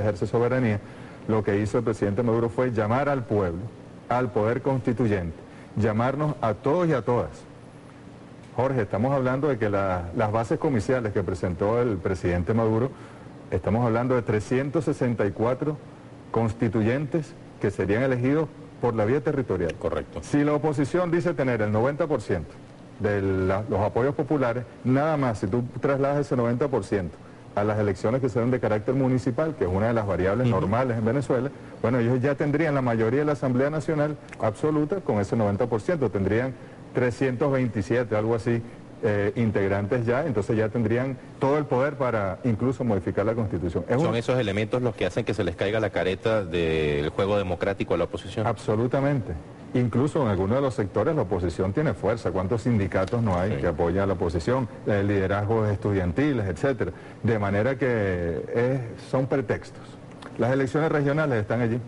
ejerce soberanía, lo que hizo el presidente Maduro fue llamar al pueblo, al poder constituyente, llamarnos a todos y a todas. Jorge, estamos hablando de que las bases comiciales que presentó el presidente Maduro, estamos hablando de 364 constituyentes que serían elegidos por la vía territorial. Correcto. Si la oposición dice tener el 90% de los apoyos populares, nada más, si tú trasladas ese 90% a las elecciones que serán de carácter municipal, que es una de las variables normales en Venezuela, bueno, ellos ya tendrían la mayoría de la Asamblea Nacional absoluta con ese 90%, tendrían 327, algo así, integrantes ya, entonces ya tendrían todo el poder para incluso modificar la Constitución. ¿Son esos elementos los que hacen que se les caiga la careta del juego democrático a la oposición? Absolutamente. Incluso en algunos de los sectores la oposición tiene fuerza. ¿Cuántos sindicatos no hay que apoyan a la oposición? Liderazgos estudiantiles, etcétera. De manera que son pretextos. Las elecciones regionales están allí.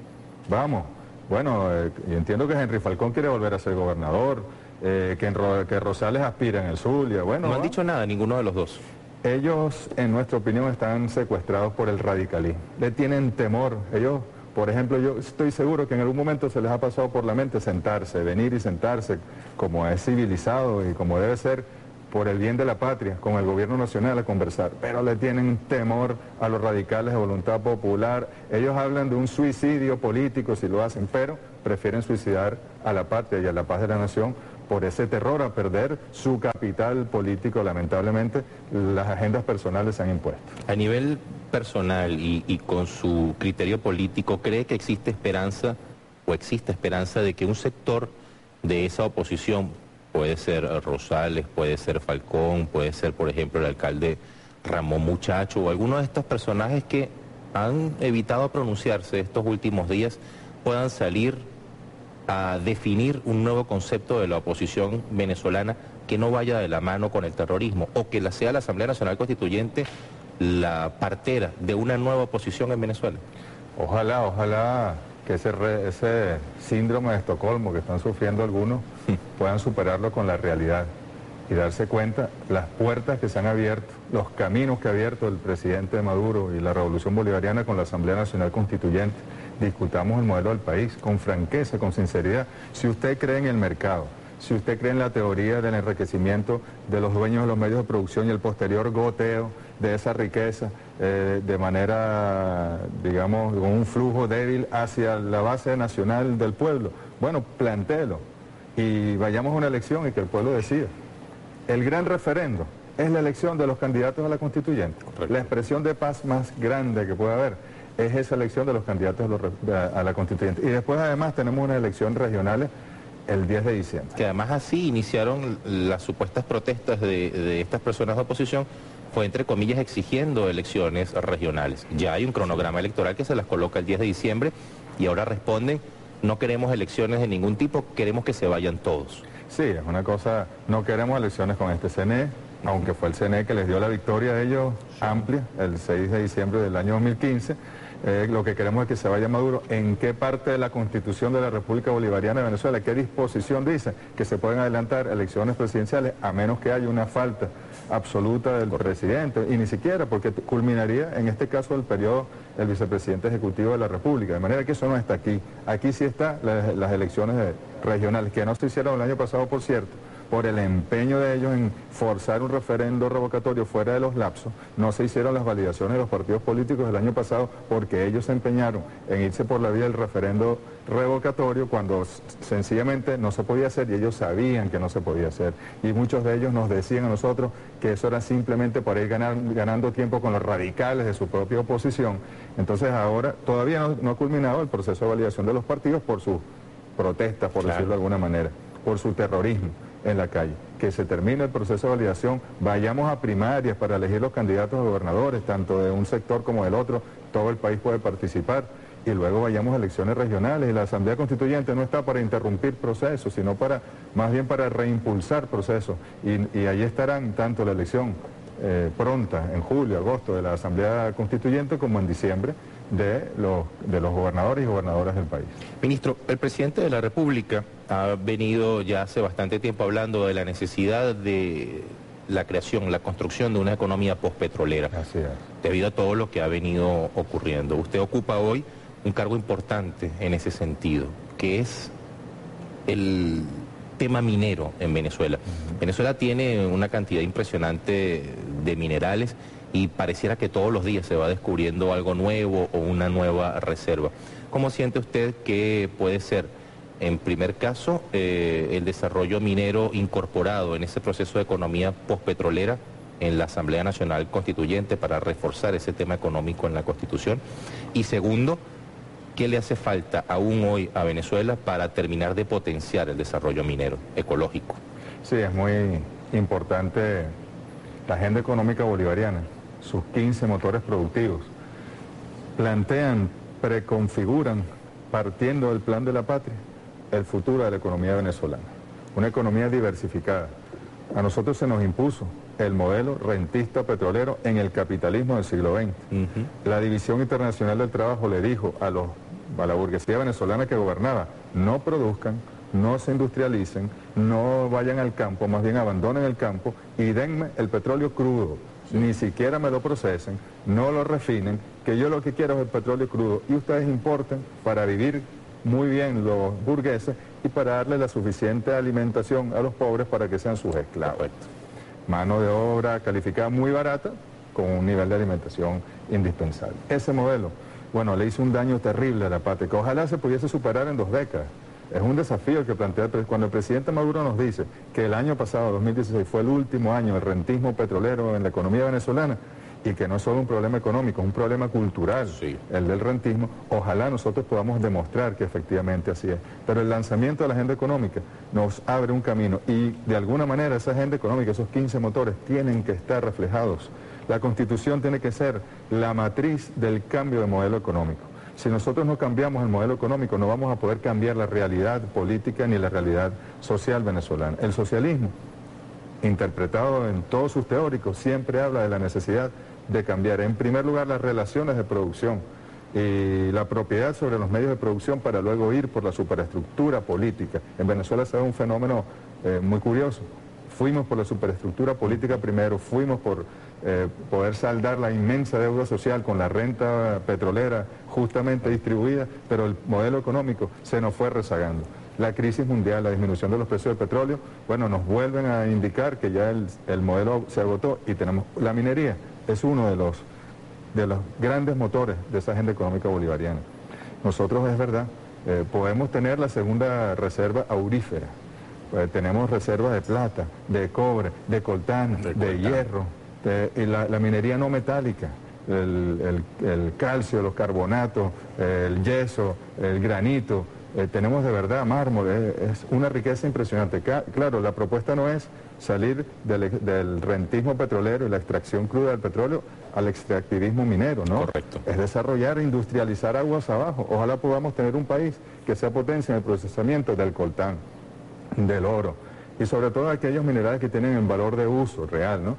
Vamos. Bueno, yo entiendo que Henry Falcón quiere volver a ser gobernador, que Rosales aspira en el Zulia. Bueno, no han dicho nada, ninguno de los dos. Ellos, en nuestra opinión, están secuestrados por el radicalismo. Le tienen temor. Ellos... Por ejemplo, yo estoy seguro que en algún momento se les ha pasado por la mente sentarse, venir y sentarse, como es civilizado y como debe ser, por el bien de la patria, con el gobierno nacional a conversar, pero le tienen temor a los radicales de voluntad popular. Ellos hablan de un suicidio político si lo hacen, pero prefieren suicidar a la patria y a la paz de la nación por ese terror a perder su capital político. Lamentablemente, las agendas personales se han impuesto. A nivel personal y con su criterio político, ¿cree que existe esperanza de que un sector de esa oposición, puede ser Rosales, puede ser Falcón, puede ser, por ejemplo, el alcalde Ramón Muchacho, o alguno de estos personajes que han evitado pronunciarse estos últimos días, puedan salir a definir un nuego concepto de la oposición venezolana que no vaya de la mano con el terrorismo, o que sea la Asamblea Nacional Constituyente la partera de una nueva oposición en Venezuela? Ojalá que ese síndrome de Estocolmo que están sufriendo algunos puedan superarlo con la realidad y darse cuenta las puertas que se han abierto, los caminos que ha abierto el presidente Maduro y la Revolución Bolivariana con la Asamblea Nacional Constituyente. Discutamos el modelo del país con franqueza, con sinceridad. Si usted cree en el mercado, si usted cree en la teoría del enriquecimiento de los dueños de los medios de producción y el posterior goteo de esa riqueza de manera, digamos, con un flujo débil hacia la base nacional del pueblo, bueno, plantéelo y vayamos a una elección y que el pueblo decida. El gran referendo es la elección de los candidatos a la constituyente. Correcto. La expresión de paz más grande que puede haber es esa elección de los candidatos a la constituyente. Y después además tenemos unas elecciones regionales el 10 de diciembre. Que además así iniciaron las supuestas protestas de estas personas de oposición, fue entre comillas exigiendo elecciones regionales. Ya hay un cronograma electoral que se las coloca el 10 de diciembre y ahora responden, no queremos elecciones de ningún tipo, queremos que se vayan todos. Sí, es una cosa, no queremos elecciones con este CNE, aunque fue el CNE que les dio la victoria a ellos amplia el 6 de diciembre del año 2015. Lo que queremos es que se vaya Maduro. ¿En qué parte de la Constitución de la República Bolivariana de Venezuela, qué disposición dice que se pueden adelantar elecciones presidenciales a menos que haya una falta absoluta del presidente? Y ni siquiera, porque culminaría en este caso el periodo del vicepresidente ejecutivo de la República. De manera que eso no está aquí. Aquí sí están las elecciones regionales, que no se hicieron el año pasado, por cierto, por el empeño de ellos en forzar un referendo revocatorio fuera de los lapsos. No se hicieron las validaciones de los partidos políticos del año pasado porque ellos se empeñaron en irse por la vía del referendo revocatorio cuando sencillamente no se podía hacer y ellos sabían que no se podía hacer. Y muchos de ellos nos decían a nosotros que eso era simplemente para ir ganando tiempo con los radicales de su propia oposición. Entonces ahora todavía no ha culminado el proceso de validación de los partidos por sus protestas, por decirlo de alguna manera, por su terrorismo en la calle. Que se termine el proceso de validación, vayamos a primarias para elegir los candidatos a gobernadores, tanto de un sector como del otro, todo el país puede participar, y luego vayamos a elecciones regionales, y la Asamblea Constituyente no está para interrumpir procesos, sino más bien para reimpulsar procesos, y allí estarán tanto la elección pronta, en julio, agosto, de la Asamblea Constituyente, como en diciembre, de los gobernadores y gobernadoras del país. Ministro, el presidente de la República ha venido ya hace bastante tiempo hablando de la necesidad de la creación, la construcción de una economía postpetrolera. Así es. Debido a todo lo que ha venido ocurriendo. Usted ocupa hoy un cargo importante en ese sentido, que es el tema minero en Venezuela. Venezuela tiene una cantidad impresionante de minerales y pareciera que todos los días se va descubriendo algo nuevo o una nueva reserva. ¿Cómo siente usted que puede ser, en primer caso, el desarrollo minero incorporado en ese proceso de economía postpetrolera en la Asamblea Nacional Constituyente para reforzar ese tema económico en la Constitución? Y segundo, ¿qué le hace falta aún hoy a Venezuela para terminar de potenciar el desarrollo minero ecológico? Sí, es muy importante la agenda económica bolivariana, sus 15 motores productivos. Plantean, preconfiguran, partiendo del plan de la patria, el futuro de la economía venezolana. Una economía diversificada. A nosotros se nos impuso el modelo rentista petrolero en el capitalismo del siglo XX. La División Internacional del Trabajo le dijo a la burguesía venezolana que gobernaba: no produzcan, no se industrialicen, no vayan al campo, más bien abandonen el campo y denme el petróleo crudo. Ni siquiera me lo procesen, no lo refinen, que yo lo que quiero es el petróleo crudo y ustedes importen para vivir muy bien los burgueses y para darle la suficiente alimentación a los pobres para que sean sus esclavos. Perfecto. Mano de obra calificada muy barata con un nivel de alimentación indispensable. Ese modelo, bueno, le hizo un daño terrible a la patria, que ojalá se pudiese superar en 2 décadas. Es un desafío que plantea cuando el presidente Maduro nos dice que el año pasado, 2016, fue el último año del rentismo petrolero en la economía venezolana y que no es solo un problema económico, es un problema cultural, sí, el del rentismo. Ojalá nosotros podamos demostrar que efectivamente así es. Pero el lanzamiento de la agenda económica nos abre un camino y de alguna manera esa agenda económica, esos 15 motores, tienen que estar reflejados. La Constitución tiene que ser la matriz del cambio de modelo económico. Si nosotros no cambiamos el modelo económico, no vamos a poder cambiar la realidad política ni la realidad social venezolana. El socialismo, interpretado en todos sus teóricos, siempre habla de la necesidad de cambiar, en primer lugar, las relaciones de producción y la propiedad sobre los medios de producción para luego ir por la superestructura política. En Venezuela se da un fenómeno muy curioso. Fuimos por la superestructura política primero, fuimos por poder saldar la inmensa deuda social con la renta petrolera justamente distribuida, pero el modelo económico se nos fue rezagando. La crisis mundial, la disminución de los precios del petróleo, bueno, nos vuelven a indicar que ya el modelo se agotó y tenemos la minería, es uno de los grandes motores de esa agenda económica bolivariana. Nosotros, es verdad, podemos tener la segunda reserva aurífera. Tenemos reservas de plata, de cobre, de coltán, de hierro, y la minería no metálica, el calcio, los carbonatos, el yeso, el granito, tenemos de verdad mármol, es una riqueza impresionante. Claro, la propuesta no es salir del rentismo petrolero y la extracción cruda del petróleo al extractivismo minero, ¿no? Correcto. Es desarrollar e industrializar aguas abajo. Ojalá podamos tener un país que sea potencia en el procesamiento del coltán, del oro y sobre todo aquellos minerales que tienen el valor de uso real, ¿no?